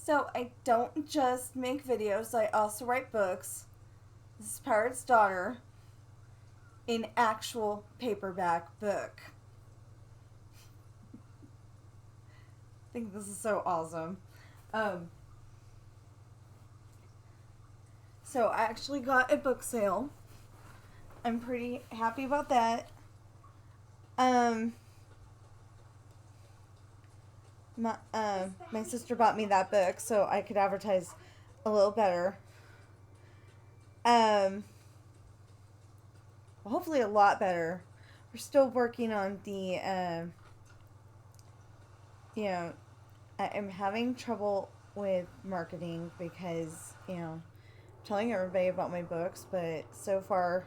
So I don't just make videos, I also write books. This is Pirate's Daughter, an actual paperback book. I think this is so awesome. Um, so I actually got a book sale. I'm pretty happy about that. Um, my sister bought me that book so I could advertise a little better. Um, hopefully a lot better. We're still working on the, you know, I'm having trouble with marketing because, I'm telling everybody about my books, but so far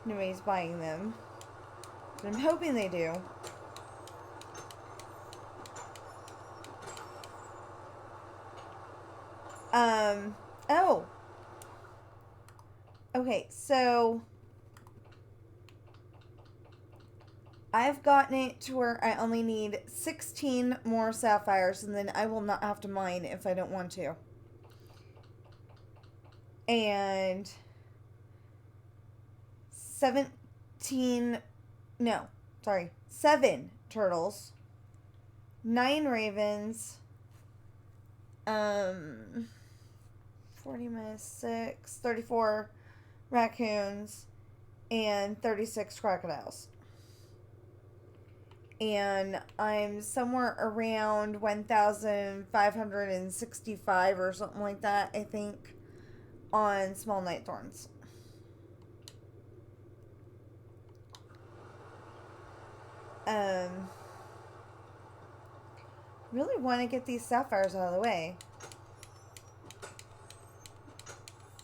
nobody's buying them. But I'm hoping they do. Oh. Okay, so I've gotten it to where I only need 16 more sapphires, and then I will not have to mine if I don't want to. And 17, no, sorry, 7 turtles, 9 ravens, 40 minus 6, 34 raccoons, and 36 crocodiles. And I'm somewhere around 1,565 or something like that, I think, on small night thorns. Really want to get these sapphires out of the way.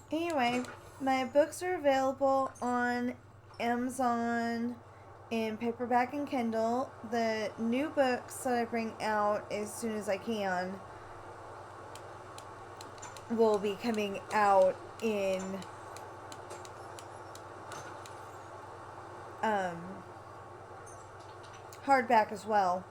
Anyway, my books are available on Amazon in paperback and Kindle. The new books that I bring out as soon as I can will be coming out in hardback as well.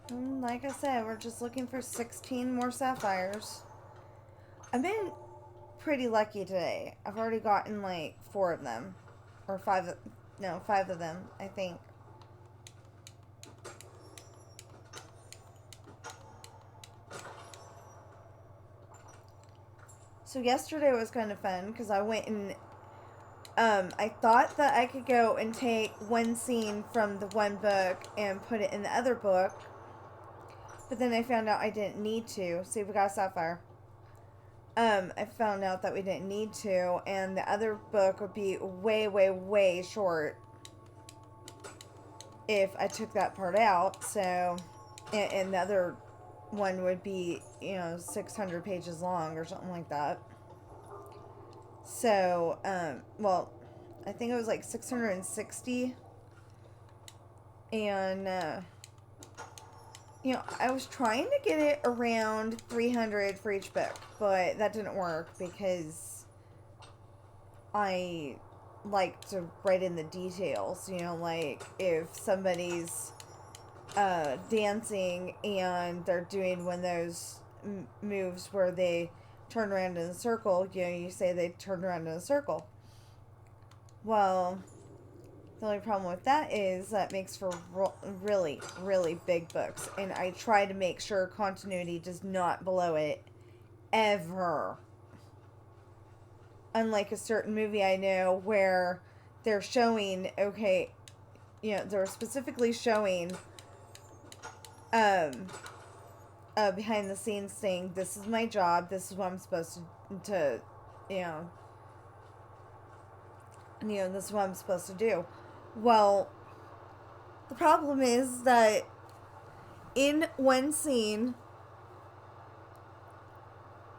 And like I said, we're just looking for 16 more sapphires. I've been pretty lucky today. I've already gotten like 4 of them. Or 5, no, 5 of them, I think. So yesterday was kind of fun because I went and I thought that I could go and take one scene from the one book and put it in the other book, but then I found out I didn't need to. See, we got a sapphire. I found out that we didn't need to, and the other book would be way, way, way short if I took that part out. So, and the other one would be, 600 pages long or something like that. So, well, I think it was like 660. And, I was trying to get it around 300 for each book, but that didn't work because I like to write in the details, like if somebody's dancing and they're doing one of those moves where they turn around in a circle, you say they turn around in a circle. Well, the only problem with that is that makes for really, really big books. And I try to make sure continuity does not blow it ever. Unlike a certain movie I know where they're showing, okay, they're specifically showing behind the scenes thing, this is my job, this is what I'm supposed to this is what I'm supposed to do. Well, the problem is that in one scene,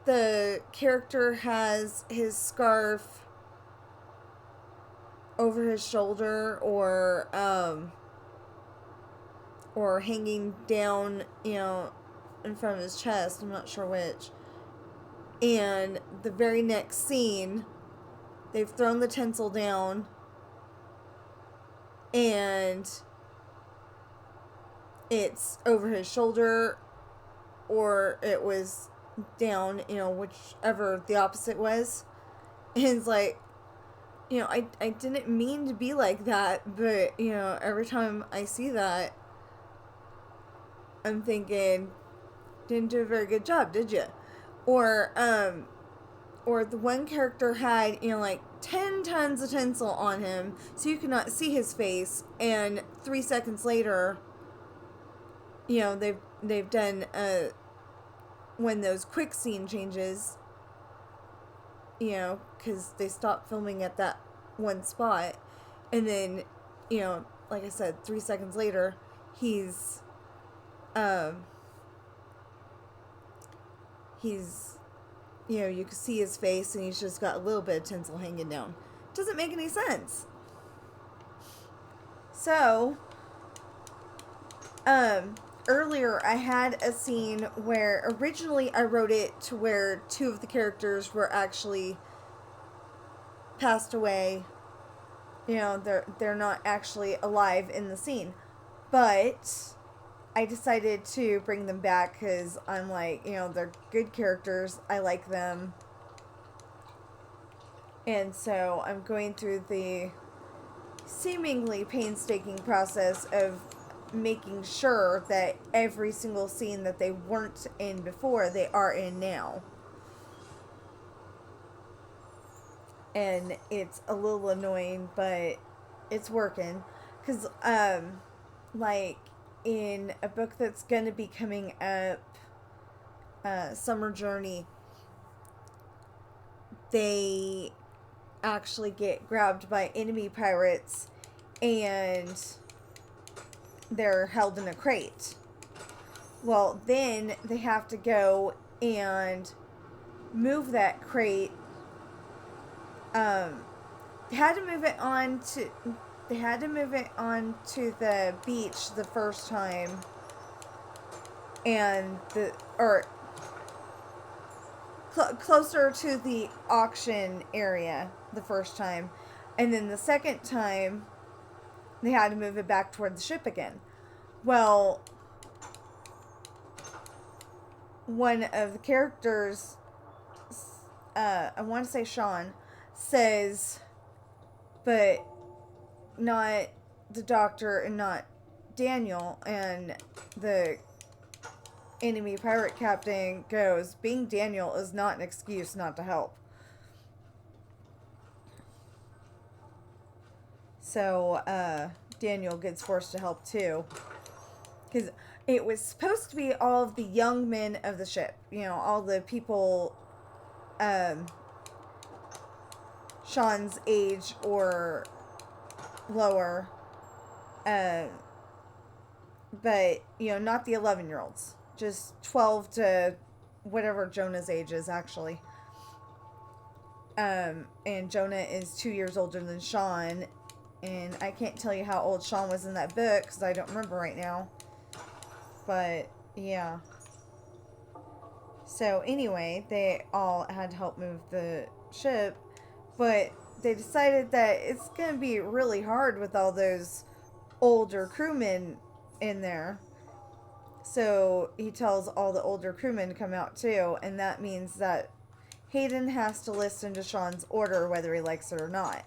the character has his scarf over his shoulder, or or hanging down, in front of his chest. I'm not sure which. And the very next scene, they've thrown the tinsel down, and it's over his shoulder, or it was down, whichever the opposite was. And it's like, I didn't mean to be like that, but, every time I see that, I'm thinking, didn't do a very good job, did you? Or the one character had, 10 tons of tinsel on him, so you could not see his face, and 3 seconds later, they've done, when those quick scene changes, because they stopped filming at that one spot, and then, like I said, 3 seconds later, he's, you can see his face, and he's just got a little bit of tinsel hanging down. Doesn't make any sense. So, earlier I had a scene where originally I wrote it to where 2 of the characters were actually passed away. They're not actually alive in the scene. But I decided to bring them back because I'm like, they're good characters. I like them. And so I'm going through the seemingly painstaking process of making sure that every single scene that they weren't in before, they are in now. And it's a little annoying, but it's working. Because, like, in a book that's going to be coming up, Summer Journey, they actually get grabbed by enemy pirates, and they're held in a crate. Well, then they have to go and move that crate. They had to move it on to the beach the first time, and closer to the auction area the first time, and then the second time they had to move it back toward the ship again. Well, one of the characters, I want to say Sean, says, but not the doctor and not Daniel. And the enemy pirate captain goes, being Daniel is not an excuse not to help. So Daniel gets forced to help too, because it was supposed to be all of the young men of the ship, all the people Sean's age or lower, but not the 11-year-olds, just 12 to whatever Jonah's age is actually. And Jonah is 2 years older than Sean, and I can't tell you how old Sean was in that book because I don't remember right now. But yeah. So anyway, they all had to help move the ship, but they decided that it's going to be really hard with all those older crewmen in there. So he tells all the older crewmen to come out too, and that means that Hayden has to listen to Sean's order whether he likes it or not.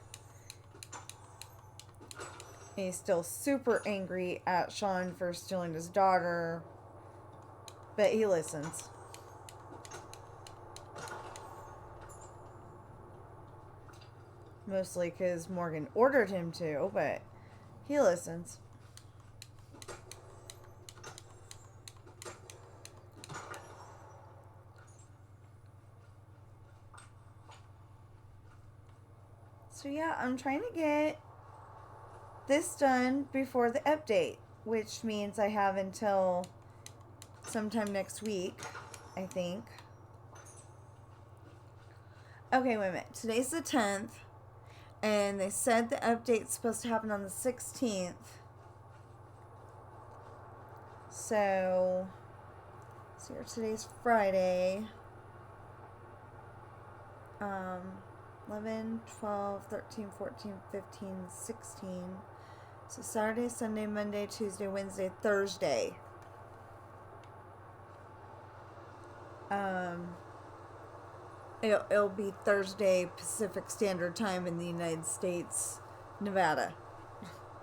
And he's still super angry at Sean for stealing his daughter, but he listens. Mostly because Morgan ordered him to, but he listens. So yeah, I'm trying to get this done before the update, which means I have until sometime next week, I think. Okay, wait a minute. Today's the 10th, and they said the update's supposed to happen on the 16th. So, see here, today's Friday. 11, 12, 13, 14, 15, 16. So Saturday, Sunday, Monday, Tuesday, Wednesday, Thursday. It'll be Thursday Pacific Standard Time in the United States, Nevada.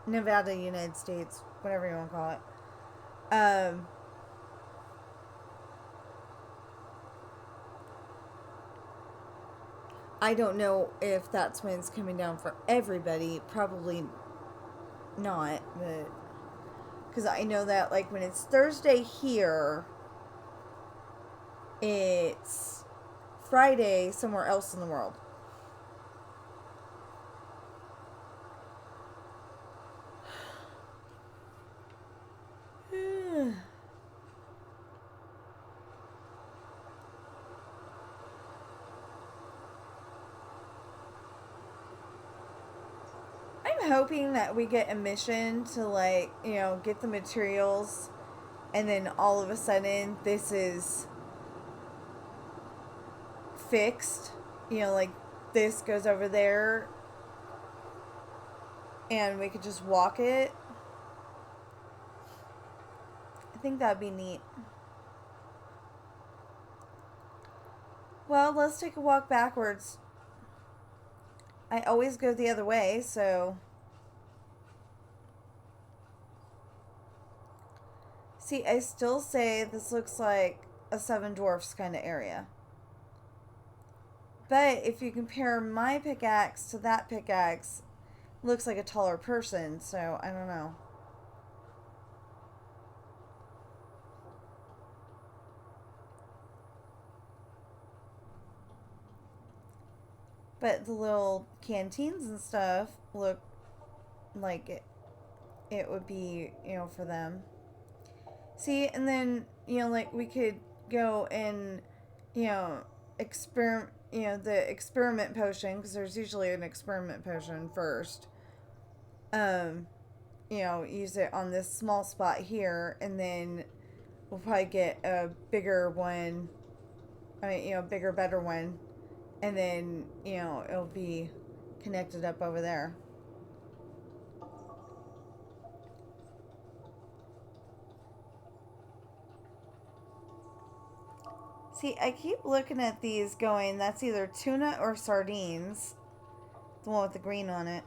Nevada, United States, whatever you want to call it. I don't know if that's when it's coming down for everybody. Probably not, but because I know that like when it's Thursday here, it's Friday somewhere else in the world. I'm hoping that we get a mission to, like, you know, get the materials, and then all of a sudden this is fixed. You know, like this goes over there and we could just walk it. I think that'd be neat. Well, let's take a walk backwards. I always go the other way, so... See, I still say this looks like a Seven Dwarfs kind of area. But if you compare my pickaxe to that pickaxe, it looks like a taller person, so I don't know. But the little canteens and stuff look like it would be, you know, for them. See, and then, you know, like we could go and, you know, the experiment potion, because there's usually an experiment potion first. You know, use it on this small spot here, and then we'll probably get a bigger one. I mean, you know, bigger, better one. And then, you know, it'll be connected up over there. See, I keep looking at these going, that's either tuna or sardines. The one with the green on it.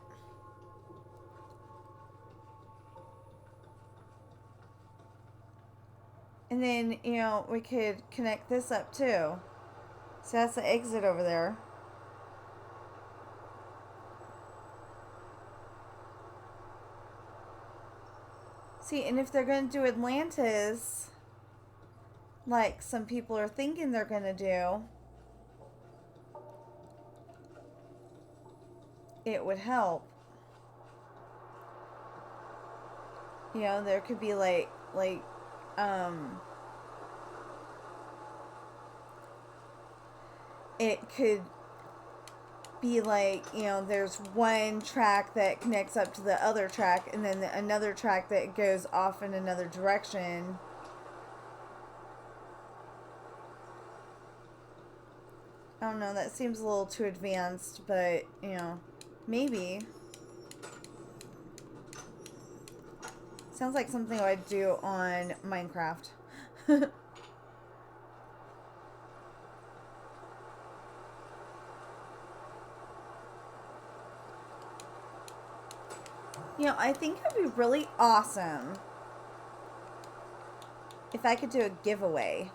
And then, you know, we could connect this up too. So that's the exit over there. See, and if they're going to do Atlantis, like some people are thinking they're going to do, it would help. You know, there could be it could be like, you know, there's one track that connects up to the other track, and then another track that goes off in another direction. I don't know, that seems a little too advanced, but, you know, maybe. Sounds like something I'd do on Minecraft. You know, I think it'd be really awesome if I could do a giveaway.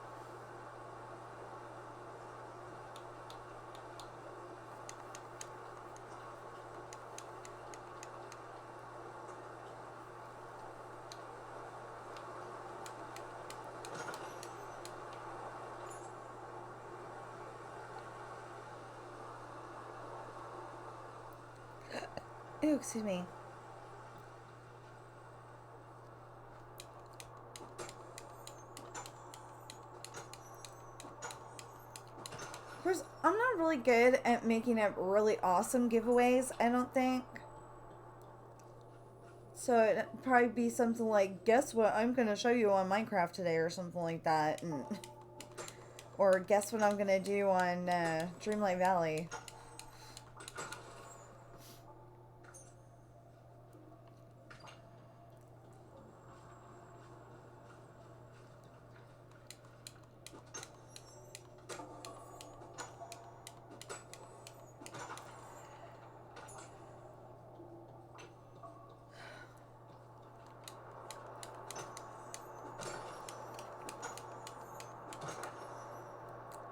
Ooh, excuse me. Of course, I'm not really good at making up really awesome giveaways, I don't think. So it'd probably be something like, guess what I'm going to show you on Minecraft today, or something like that. And, or guess what I'm going to do on Dreamlight Valley.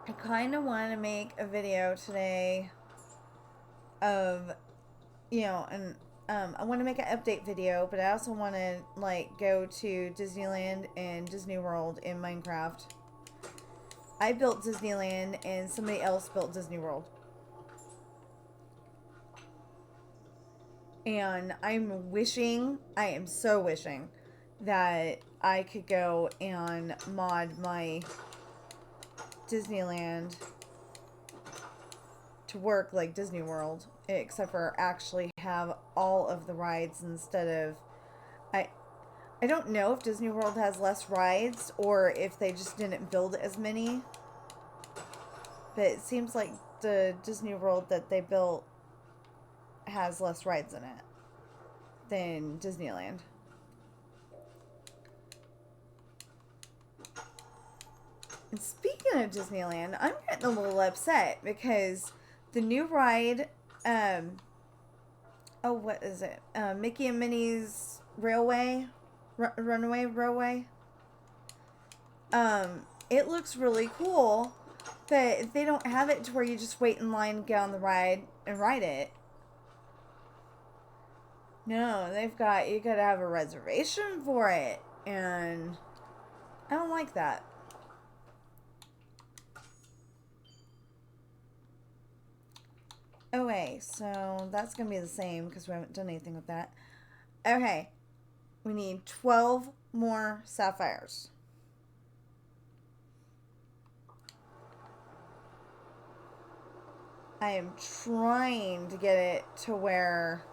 I kind of want to make a video today of, and I want to make an update video, but I also want to, like, go to Disneyland and Disney World in Minecraft. I built Disneyland and somebody else built Disney World. And I am so wishing that I could go and mod my Disneyland to work like Disney World, except for actually have all of the rides instead of... I don't know if Disney World has less rides or if they just didn't build as many. But it seems like the Disney World that they built has less rides in it than Disneyland. And speaking of Disneyland, I'm getting a little upset because the new ride, what is it? Mickey and Minnie's Railway? Runaway Railway? It looks really cool, but they don't have it to where you just wait in line, get on the ride, and ride it. No, you gotta have a reservation for it, and I don't like that. Okay, so that's gonna be the same because we haven't done anything with that. Okay, we need 12 more sapphires. I am trying to get it to where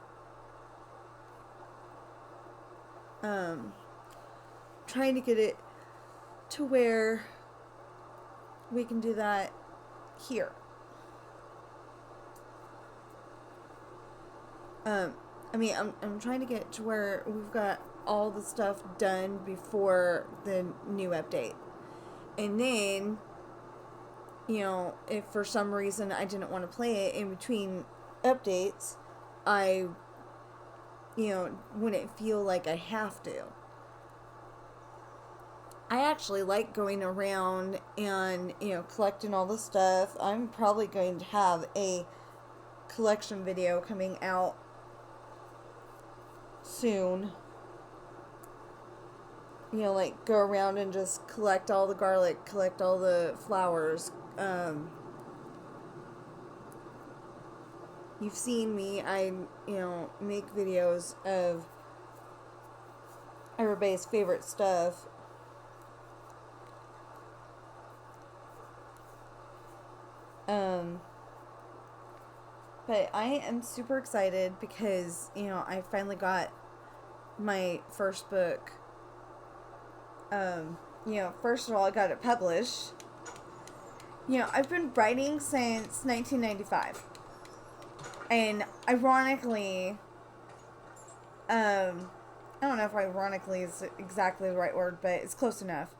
we can do that here. I'm trying to get to where we've got all the stuff done before the new update. And then, if for some reason I didn't want to play it in between updates, I, wouldn't feel like I have to. I actually like going around and, collecting all the stuff. I'm probably going to have a collection video coming out soon. Like go around and just collect all the garlic, collect all the flowers. You've seen me, I, make videos of everybody's favorite stuff. But I am super excited because, I finally got my first book. First of all, I got it published. I've been writing since 1995. And ironically, I don't know if ironically is exactly the right word, but it's close enough.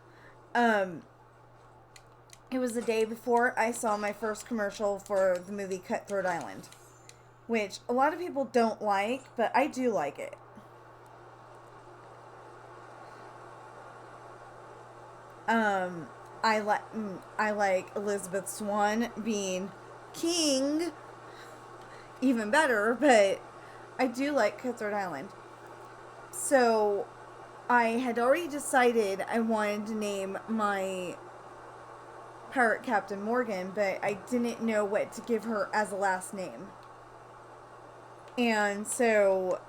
It was the day before I saw my first commercial for the movie Cutthroat Island, which a lot of people don't like, but I do like it. I like Elizabeth Swann being king even better, but I do like Cutthroat Island. So I had already decided I wanted to name my pirate Captain Morgan, but I didn't know what to give her as a last name. And so,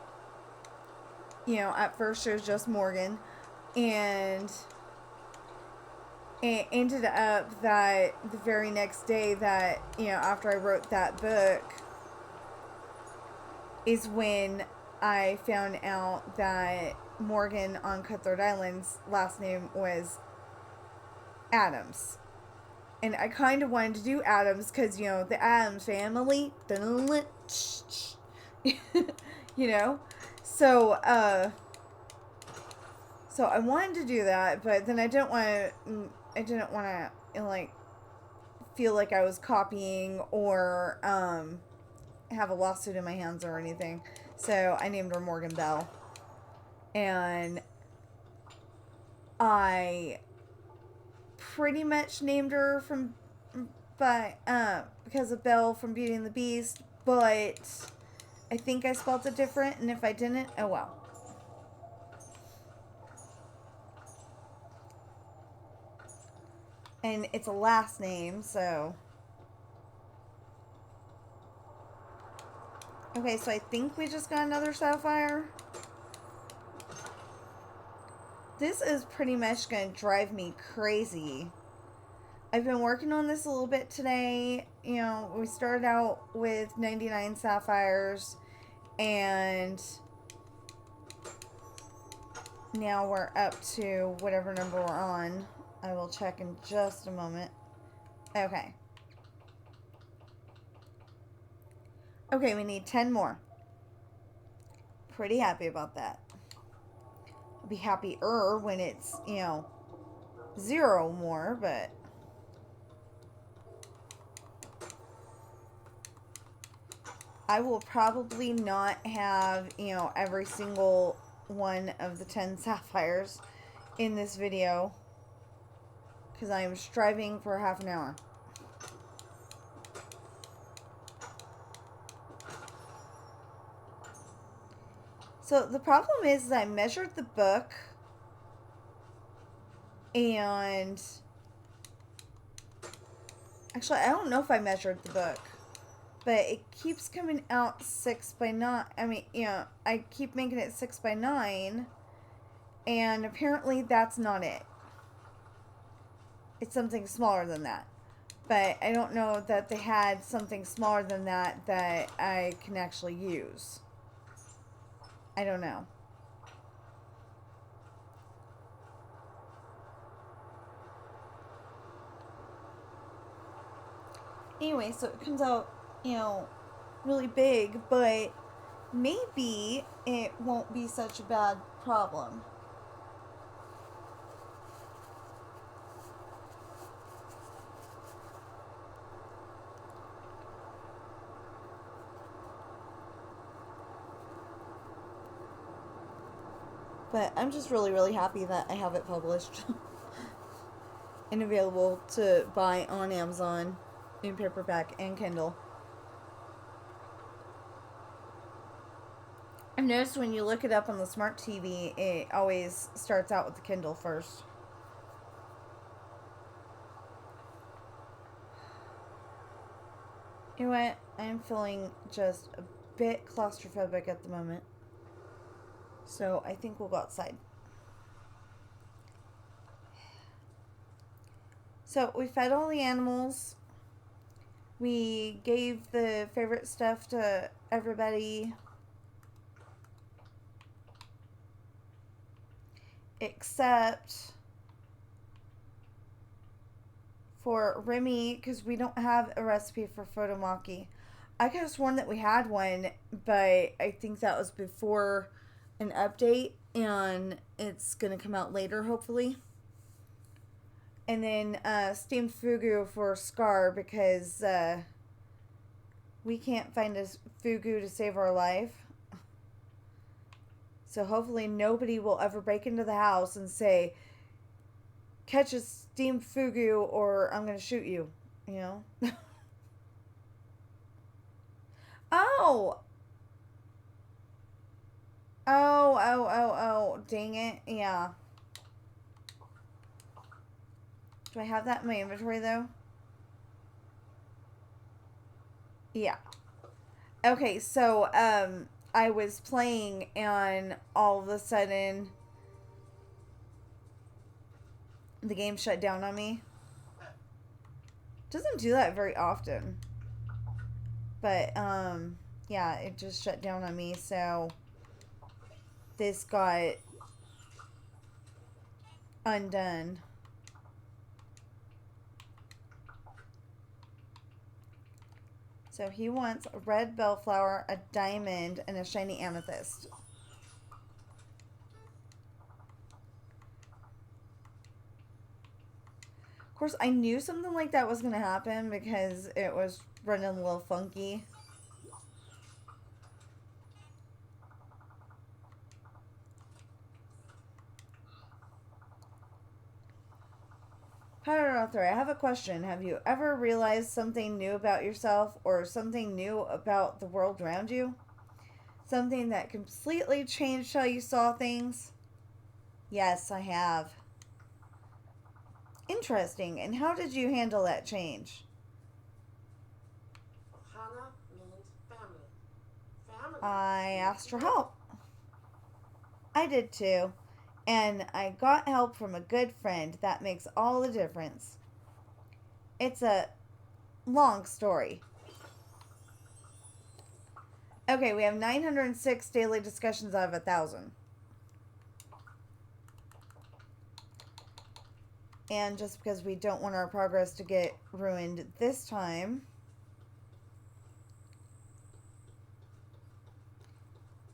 at first it was just Morgan, and it ended up that the very next day that, after I wrote that book, is when I found out that Morgan on Cutthroat Island's last name was Adams. And I kind of wanted to do Adams because, you know, the Adams family. You know? So, so I wanted to do that, but then I didn't want to, you know, like, feel like I was copying or, have a lawsuit in my hands or anything. So I named her Morgan Bell. And I pretty much named her because of Belle from Beauty and the Beast, but I think I spelled it different, and if I didn't, oh well. And it's a last name, so. Okay, so I think we just got another sapphire. This is pretty much going to drive me crazy. I've been working on this a little bit today. You know, we started out with 99 sapphires, and now we're up to whatever number we're on. I will check in just a moment. Okay. Okay, we need 10 more. Pretty happy about that. I'll be happier when it's, you know, 0 more, but I will probably not have, you know, every single one of the 10 sapphires in this video because I am striving for half an hour. So the problem is that I measured the book and actually I don't know if I measured the book, but it keeps coming out 6 by 9. I mean, you know, I keep making it 6 by 9, and apparently that's not it. It's something smaller than that. But I don't know that they had something smaller than that that I can actually use. I don't know. Anyway, so it comes out, you know, really big, but maybe it won't be such a bad problem. But I'm just really, really happy that I have it published and available to buy on Amazon in paperback and Kindle. I've noticed when you look it up on the smart TV, it always starts out with the Kindle first. You know what? I'm feeling just a bit claustrophobic at the moment. So I think we'll go outside. So we fed all the animals. We gave the favorite stuff to everybody. Except for Remy, because we don't have a recipe for photomaki. I could have sworn that we had one, but I think that was before an update, and it's going to come out later, hopefully. And then steamed fugu for Scar, because we can't find a fugu to save our life. So hopefully nobody will ever break into the house and say, catch a steamed fugu or I'm going to shoot you, you know? Oh! Oh, dang it. Yeah. Do I have that in my inventory, though? Yeah. Okay, so, I was playing and all of a sudden the game shut down on me. Doesn't do that very often. But, yeah, it just shut down on me, so this got undone. So he wants a red bellflower, a diamond, and a shiny amethyst. Of course, I knew something like that was going to happen because it was running a little funky. PirateAuthor, I have a question. Have you ever realized something new about yourself or something new about the world around you? Something that completely changed how you saw things? Yes, I have. Interesting. And how did you handle that change? Hana means family. Family. I asked for help. I did too. And I got help from a good friend. That makes all the difference. It's a long story. Okay, we have 906 daily discussions out of 1,000. And just because we don't want our progress to get ruined this time.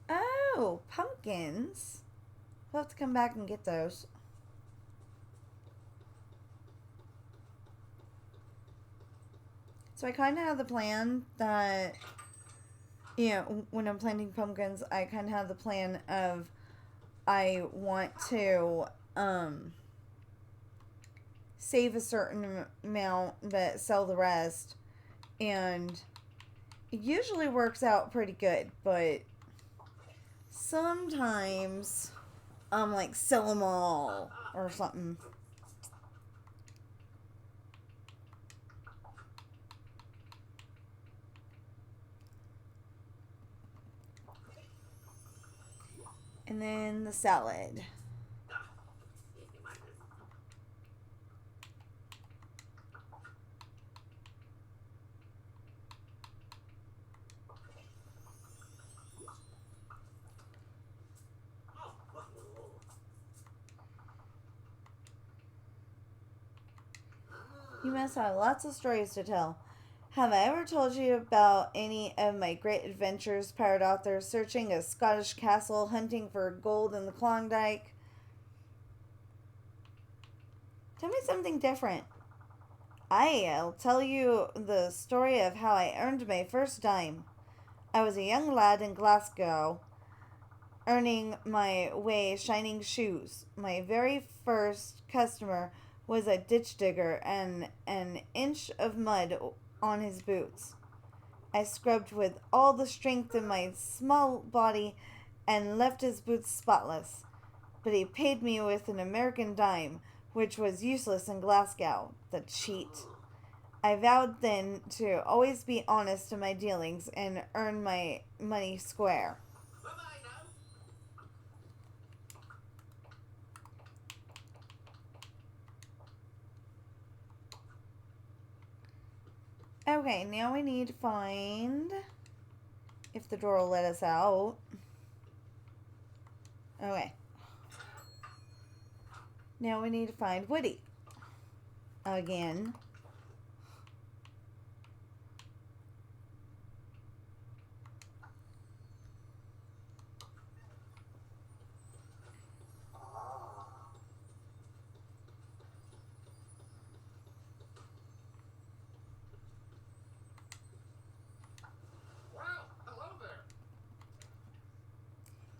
Oh, pumpkins. We'll have to come back and get those. So I kind of have the plan that, you know, when I'm planting pumpkins, I kind of have the plan of I want to save a certain amount but sell the rest. And it usually works out pretty good, but sometimes I'm like, sell them all or something. And then the salad. You must have lots of stories to tell. Have I ever told you about any of my great adventures, PirateAuthor, searching a Scottish castle, hunting for gold in the Klondike? Tell me something different. I'll tell you the story of how I earned my first dime. I was a young lad in Glasgow, earning my way shining shoes. My very first customer was a ditch digger and an inch of mud on his boots. I scrubbed with all the strength in my small body and left his boots spotless. But he paid me with an American dime, which was useless in Glasgow. The cheat. I vowed then to always be honest in my dealings and earn my money square. Okay, now we need to find if the door will let us out. Okay. Now we need to find Woody. Again.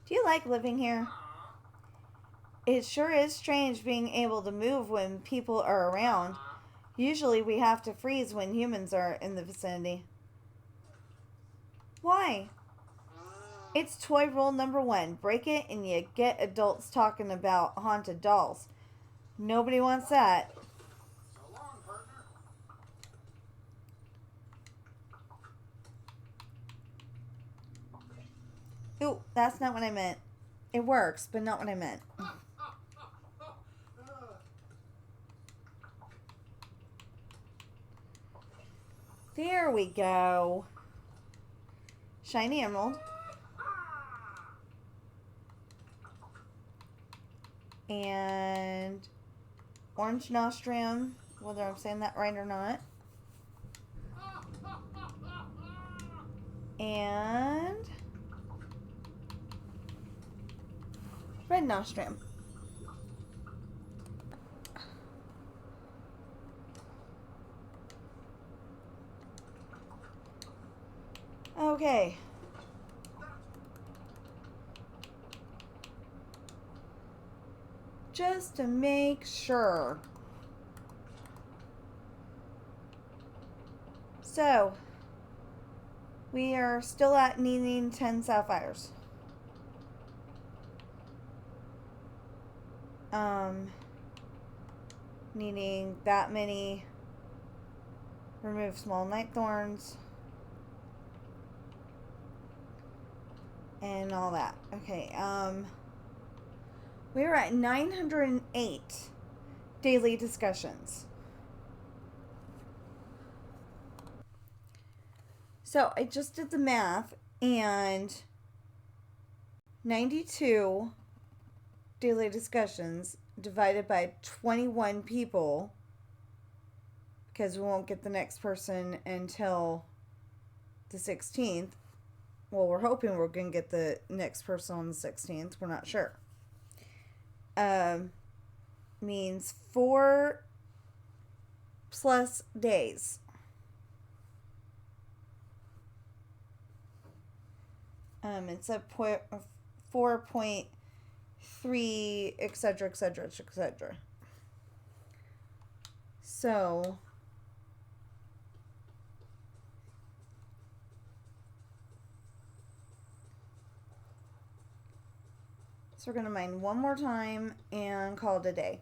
Do you like living here? It sure is strange being able to move when people are around. Usually we have to freeze when humans are in the vicinity. Why? It's toy rule number 1. Break it and you get adults talking about haunted dolls. Nobody wants that. So long, partner. Ooh, that's not what I meant. It works, but not what I meant. There we go. Shiny emerald. and orange nostrum, whether I'm saying that right or not, and red nostrum. Okay. Just to make sure. So, we are still at needing 10 sapphires. Needing that many. Remove small night thorns. And all that. Okay, we're at 908 daily discussions. So I just did the math, and 92 daily discussions divided by 21 people, because we won't get the next person until the 16th. Well, we're hoping we're going to get the next person on the 16th. We're not sure. Means 4 plus days. It's a 4.3, etc., etc., etc. So we're going to mine one more time and call it a day.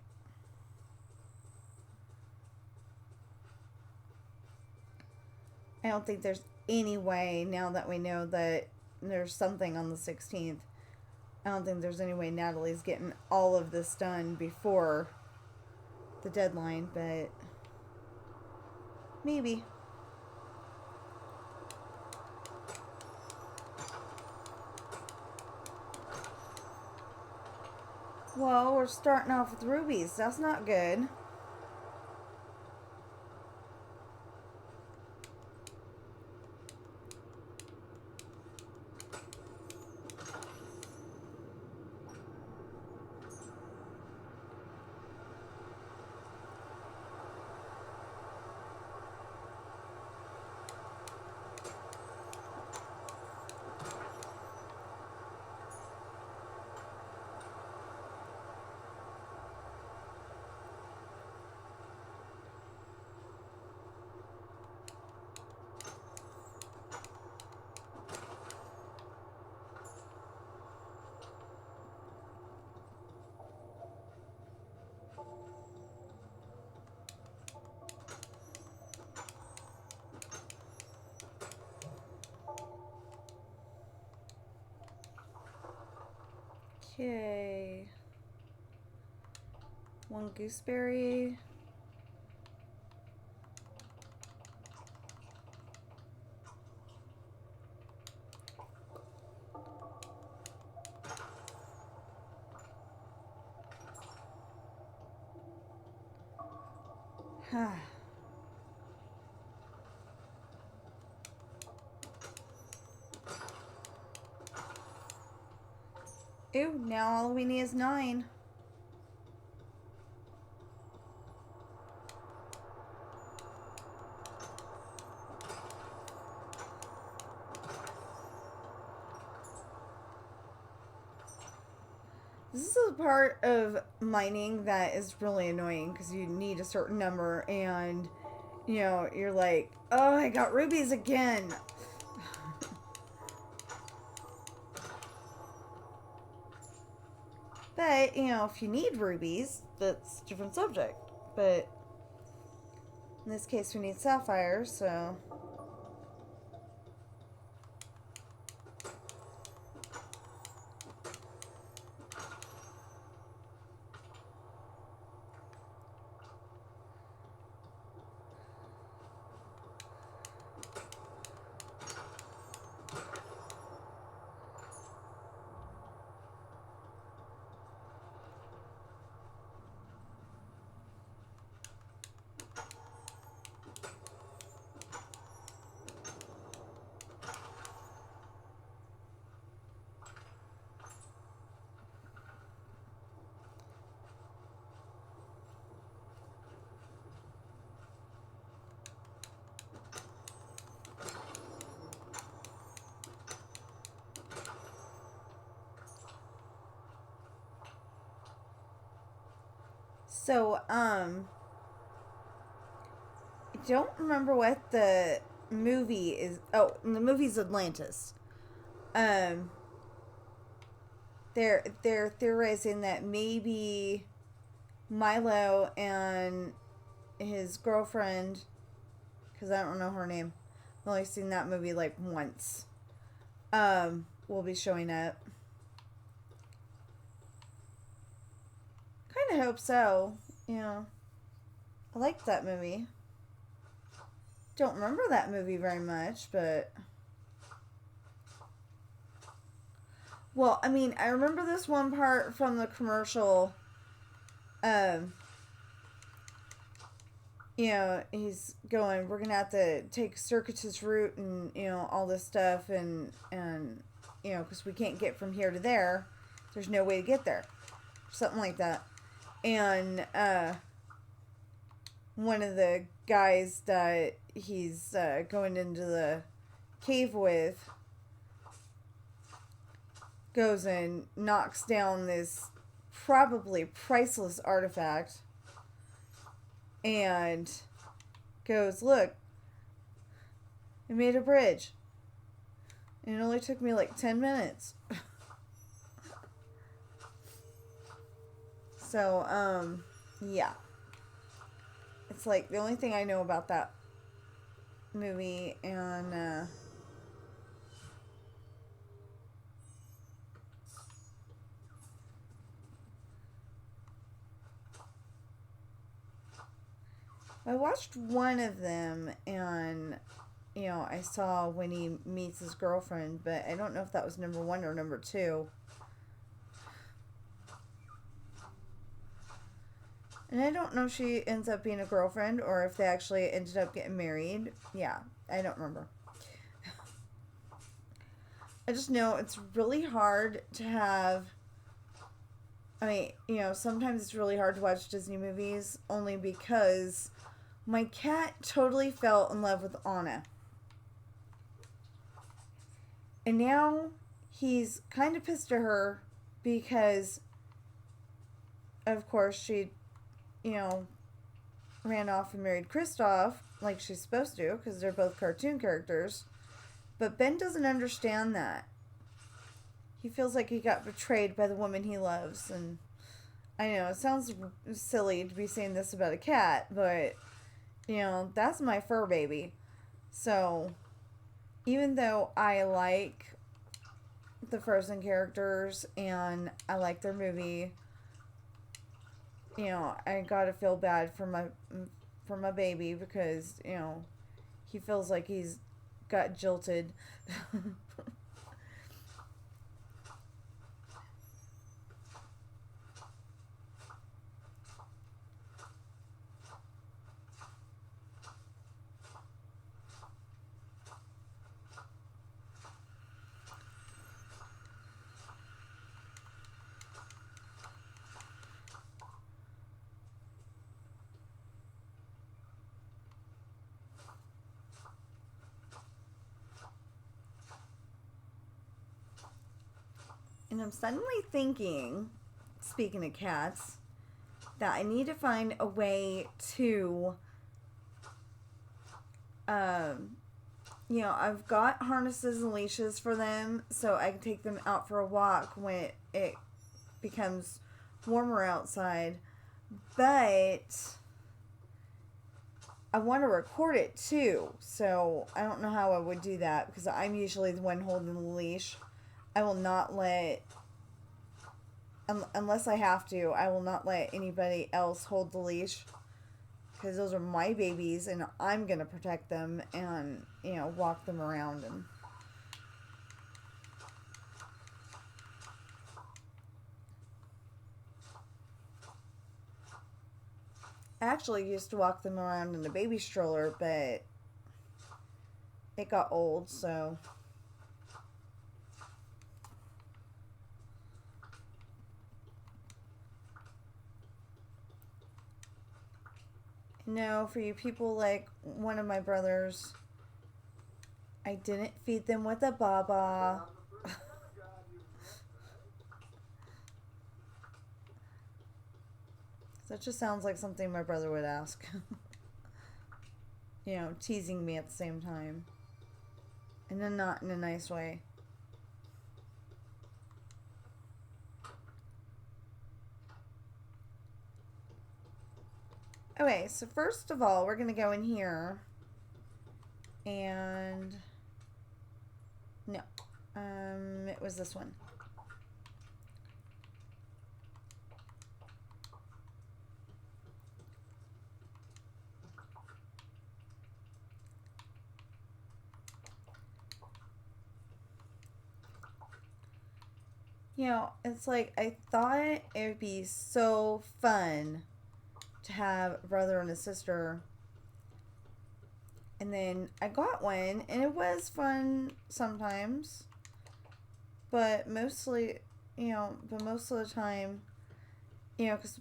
I don't think there's any way, now that we know that there's something on the 16th, I don't think there's any way Natalie's getting all of this done before the deadline, but maybe. Well, we're starting off with rubies. That's not good. Okay. 1 gooseberry. Ew, now all we need is 9. This is a part of mining that is really annoying, because you need a certain number, and, you know, you're like, oh, I got rubies again. But, you know, if you need rubies, that's a different subject. But in this case, we need sapphires, so... So, I don't remember what the movie is. Oh, the movie's Atlantis. Um, they're theorizing that maybe Milo and his girlfriend, because I don't know her name, I've only seen that movie like once, will be showing up. Kind of hope so. I liked that movie. Don't remember that movie very much, but well, I mean, I remember this one part from the commercial. Um, he's going, we're gonna have to take circuitous route and all this stuff and because we can't get from here to there. There's no way to get there, something like that. And one of the guys that he's going into the cave with goes and knocks down this probably priceless artifact and goes, look, I made a bridge. And it only took me like 10 minutes. So, yeah. It's like the only thing I know about that movie, and I watched one of them, and I saw when he meets his girlfriend, but I don't know if that was number 1 or number 2. And I don't know if she ends up being a girlfriend or if they actually ended up getting married. Yeah, I don't remember. I just know it's really hard to have. I mean, sometimes it's really hard to watch Disney movies only because my cat totally fell in love with Anna. And now he's kind of pissed at her because, of course, she, ran off and married Kristoff like she's supposed to because they're both cartoon characters. But Ben doesn't understand that. He feels like he got betrayed by the woman he loves. And I know it sounds silly to be saying this about a cat, but, that's my fur baby. So, even though I like the Frozen characters and I like their movie, I gotta feel bad for my baby because, he feels like he's got jilted. And I'm suddenly thinking, speaking of cats, that I need to find a way to, I've got harnesses and leashes for them so I can take them out for a walk when it becomes warmer outside. But I want to record it too, so I don't know how I would do that because I'm usually the one holding the leash. I will not let, unless I have to, I will not let anybody else hold the leash because those are my babies and I'm going to protect them and, walk them around. And I actually used to walk them around in a baby stroller, but it got old, so no, for you people like one of my brothers, I didn't feed them with a baba. That just sounds like something my brother would ask. You know, teasing me at the same time. And then not in a nice way. Okay, so first of all, we're going to go in here. And... no. It was this one. You know, it's like, I thought it would be so fun to have a brother and a sister. And then I got one, and it was fun sometimes. But mostly, most of the time, because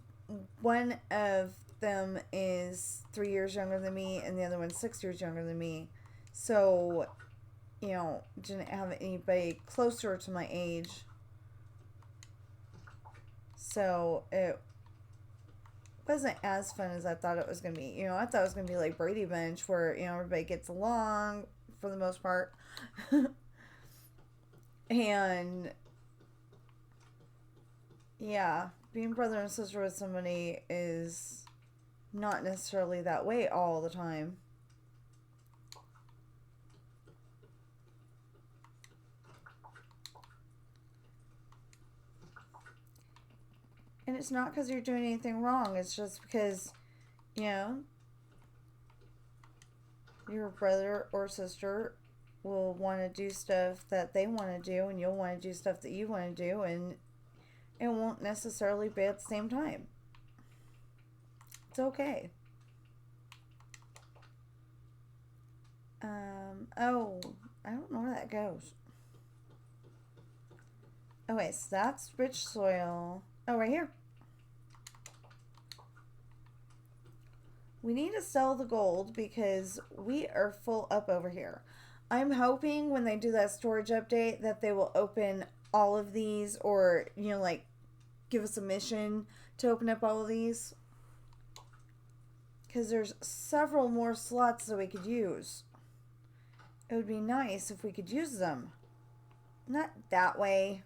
one of them is 3 years younger than me, and the other one's 6 years younger than me. So, didn't have anybody closer to my age. So it wasn't as fun as I thought it was going to be. I thought it was going to be like Brady Bunch where, everybody gets along for the most part. And yeah, being brother and sister with somebody is not necessarily that way all the time. And it's not because you're doing anything wrong. It's just because, your brother or sister will want to do stuff that they want to do, and you'll want to do stuff that you want to do, and it won't necessarily be at the same time. It's okay. Oh, I don't know where that goes. Okay, so that's rich soil. Oh, right here. We need to sell the gold because we are full up over here. I'm hoping when they do that storage update that they will open all of these, or, give us a mission to open up all of these. Because there's several more slots that we could use. It would be nice if we could use them. Not that way.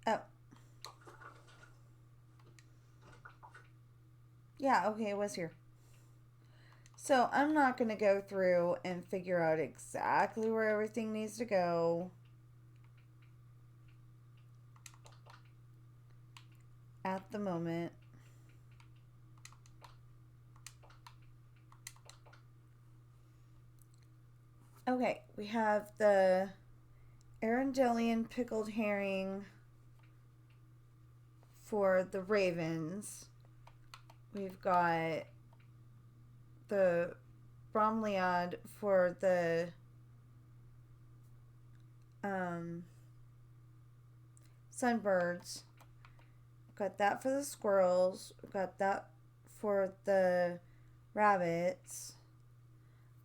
Oh. Yeah, okay, it was here. So I'm not going to go through and figure out exactly where everything needs to go. At the moment. Okay, we have the Arundelian pickled herring for the ravens. We've got the bromeliad for the sunbirds. Got that for the squirrels. Got that for the rabbits.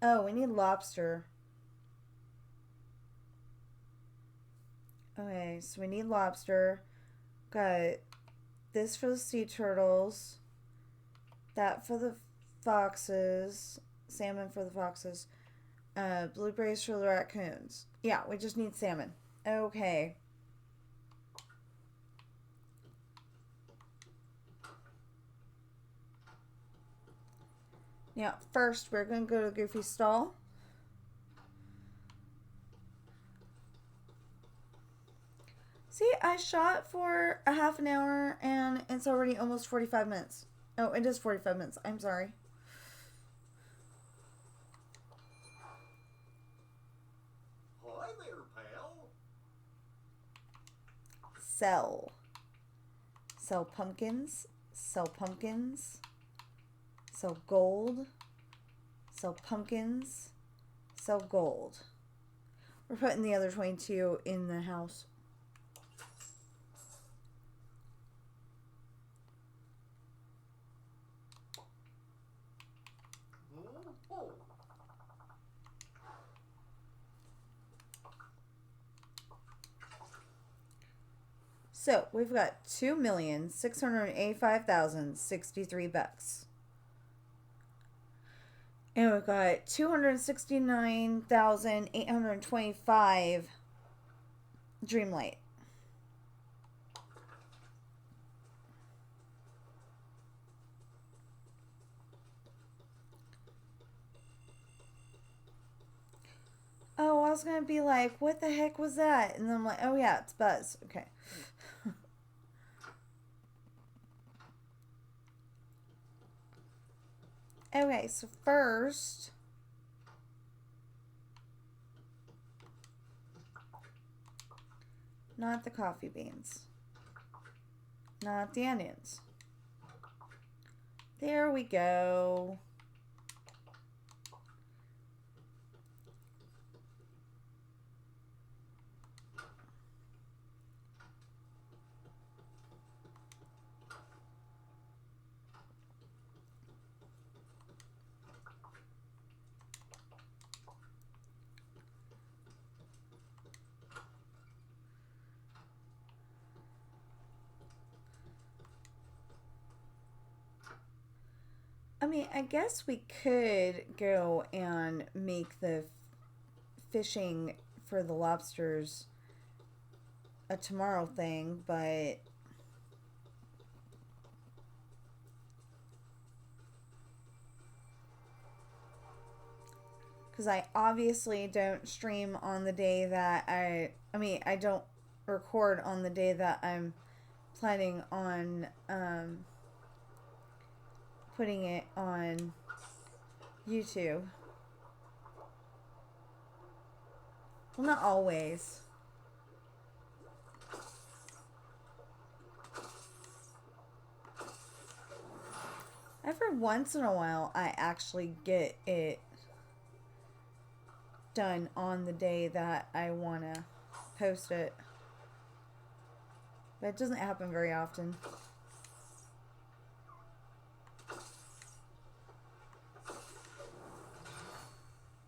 Oh, we need lobster. Okay, so we need lobster. Got this for the sea turtles. That for the foxes. Salmon for the foxes. Blueberries for the raccoons. Yeah, we just need salmon. Okay. Now, first, we're going to go to Goofy's stall. See, I shot for a half an hour, and it's already almost 45 minutes. Oh, it is 45 minutes. I'm sorry. Hi there, pal. Sell. Sell pumpkins. Sell pumpkins. Sell gold. Sell pumpkins. Sell gold. We're putting the other 22 in the house. So we've got $2,685,063. And we've got 269,825 Dreamlight. Oh, I was gonna be like, what the heck was that? And then I'm like, oh yeah, it's Buzz. Okay. Okay, so first, not the coffee beans, not the onions. There we go. I mean, I guess we could go and make the fishing for the lobsters a tomorrow thing, but because I obviously don't stream on the day that I mean, I don't record on the day that I'm planning on putting it on YouTube. Well, not always. Every once in a while, I actually get it done on the day that I want to post it. But it doesn't happen very often.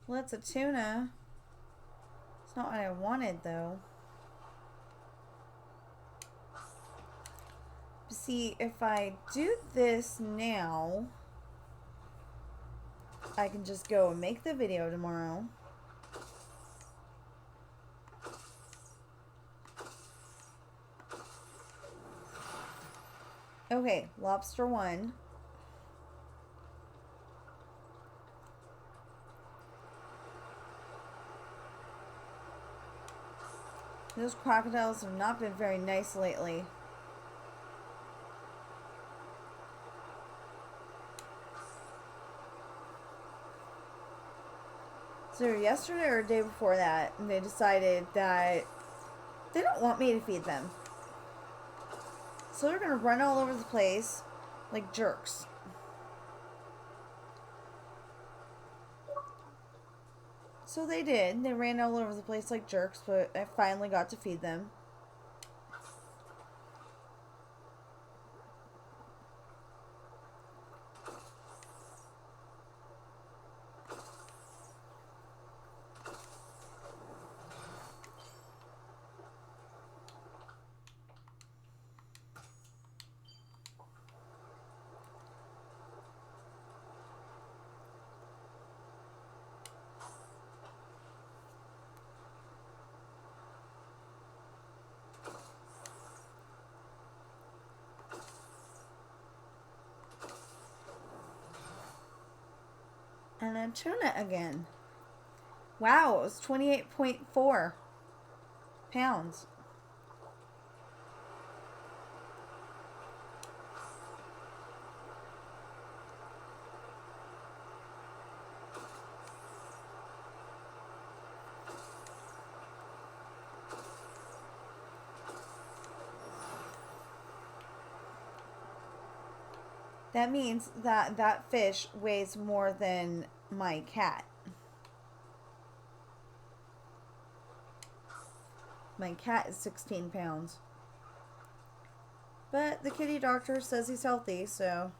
Well, it's a tuna. It's not what I wanted, though. See, if I do this now, I can just go and make the video tomorrow. Okay, lobster 1. Those crocodiles have not been very nice lately. So yesterday or the day before that, they decided that they don't want me to feed them. So they're going to run all over the place like jerks. So they did. They ran all over the place like jerks, but I finally got to feed them. And then tuna again. Wow, it was 28.4 pounds. That means that that fish weighs more than my cat. My cat is 16 pounds. But the kitty doctor says he's healthy, so...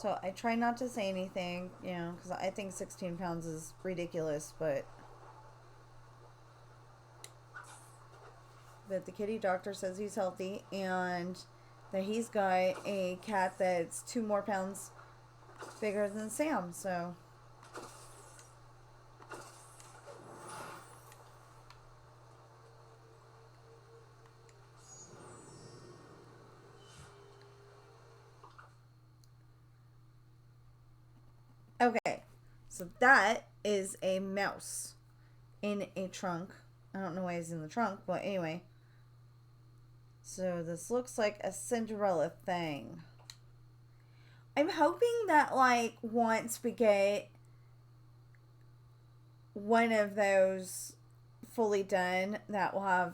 So I try not to say anything, you know, because I think 16 pounds is ridiculous, but the kitty doctor says he's healthy and that he's got a cat that's 2 more pounds bigger than Sam, so. Okay, so that is a mouse in a trunk. I don't know why he's in the trunk, but anyway. So this looks like a Cinderella thing. I'm hoping that, like, once we get one of those fully done, that will have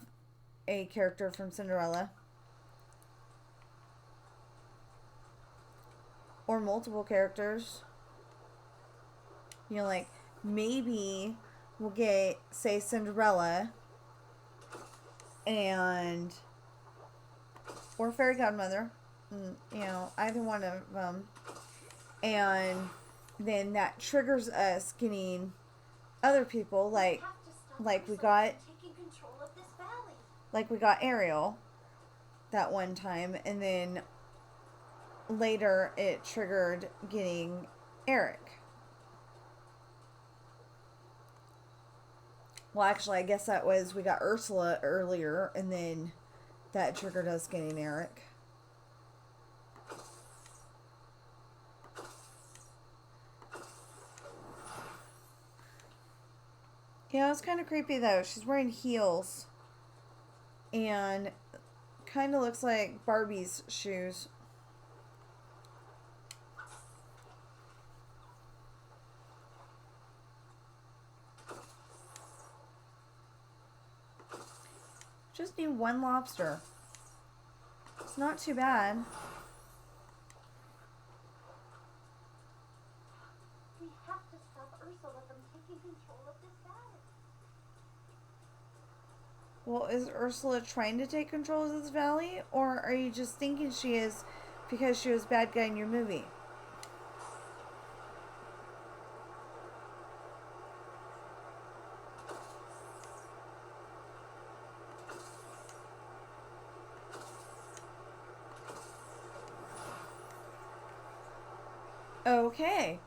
a character from Cinderella. Or multiple characters. You know, like, maybe we'll get, say, Cinderella and or Fairy Godmother, you know, either one of them, and then that triggers us getting other people, like we got Ariel that one time, and then later it triggered getting Eric. Well, actually, I guess that was, we got Ursula earlier, and then that triggered us getting Eric. Yeah, it's kind of creepy, though. She's wearing heels. And kind of looks like Barbie's shoes. Just need one lobster. It's not too bad. We have to stop Ursula from taking control of this valley. Well, is Ursula trying to take control of this valley? Or are you just thinking she is because she was bad guy in your movie? Okay.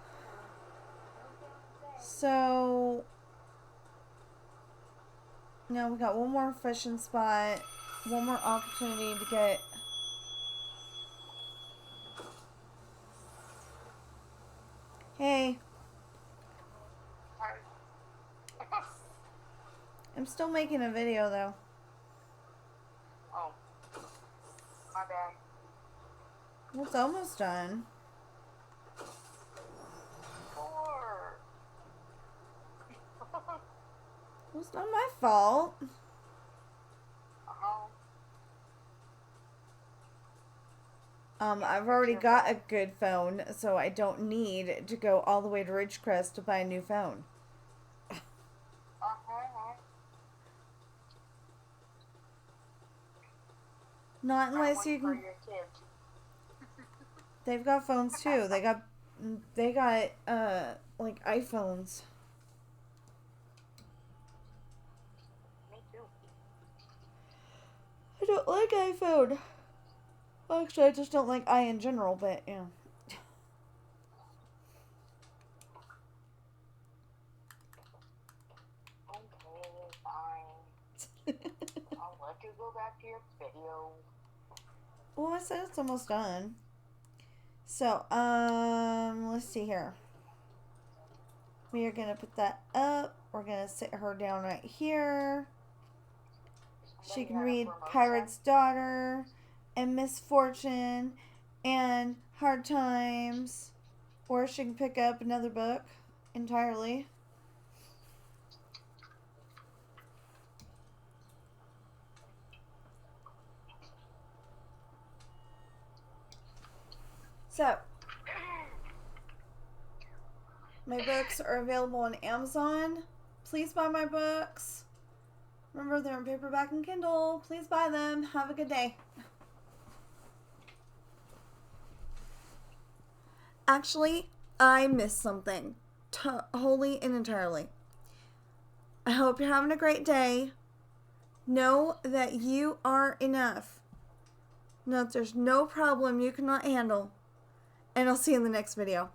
So now we got one more fishing spot, one more opportunity to get. Hey. I'm still making a video though. Oh, my bad. Well, it's almost done. 4. Well, it's not my fault. I've already got a good phone, so I don't need to go all the way to Ridgecrest to buy a new phone. Not unless you can. They've got phones too. They got like iPhones. Me too. I don't like iPhone. Actually, I just don't like I in general, but yeah. Okay, fine. I'll let you go back to your video. Well, I said it's almost done. So, let's see here. We are gonna put that up. We're gonna sit her down right here. She can read Pirate's Daughter and Misfortune and Hard Times, or she can pick up another book entirely. So, my books are available on Amazon. Please buy my books. Remember, they're in paperback and Kindle. Please buy them. Have a good day. Actually, I missed something. Wholly and entirely. I hope you're having a great day. Know that you are enough. Know that there's no problem you cannot handle. And I'll see you in the next video.